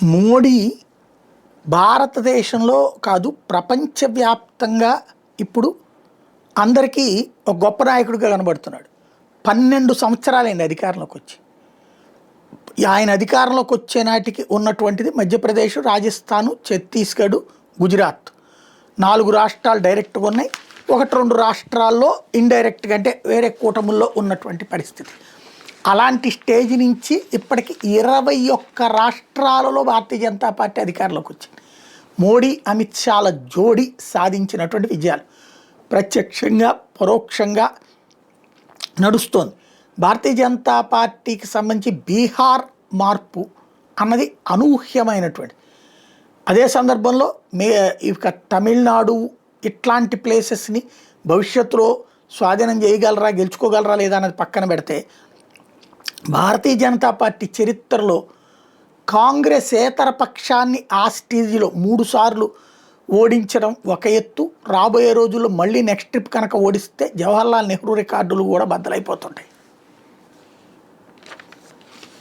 మోడీ భారతదేశంలో కాదు ప్రపంచవ్యాప్తంగా ఇప్పుడు అందరికీ ఒక గొప్ప నాయకుడిగా కనబడుతున్నాడు. 12 సంవత్సరాలైంది అధికారంలోకి వచ్చి. ఆయన అధికారంలోకి వచ్చే నాటికి ఉన్నటువంటిది మధ్యప్రదేశ్, రాజస్థాన్, ఛత్తీస్గఢ్, గుజరాత్ 4 రాష్ట్రాలు డైరెక్ట్గా ఉన్నాయి. 1-2 రాష్ట్రాల్లో ఇండైరెక్ట్గా అంటే వేరే కూటముల్లో ఉన్నటువంటి పరిస్థితి. అలాంటి స్టేజ్ నుంచి ఇప్పటికి 21 రాష్ట్రాలలో భారతీయ జనతా పార్టీ అధికారంలోకి వచ్చింది. మోడీ, అమిత్ షాల జోడీ సాధించినటువంటి విజయాలు ప్రత్యక్షంగా పరోక్షంగా నడుస్తోంది. భారతీయ జనతా పార్టీకి సంబంధించి బీహార్ మార్పు అన్నది అనూహ్యమైనటువంటి. అదే సందర్భంలో ఇక తమిళనాడు ఇట్లాంటి ప్లేసెస్ని భవిష్యత్తులో స్వాధీనం చేయగలరా, గెలుచుకోగలరా లేదా అన్నది పక్కన పెడితే, భారతీయ జనతా పార్టీ చరిత్రలో కాంగ్రెసేతర పక్షాన్ని ఆ స్టేజ్లో 3 సార్లు ఓడించడం ఒక ఎత్తు. రాబోయే రోజుల్లో మళ్ళీ నెక్స్ట్ ట్రిప్ కనుక ఓడిస్తే జవహర్లాల్ నెహ్రూ రికార్డులు కూడా బద్దలైపోతుంటాయి.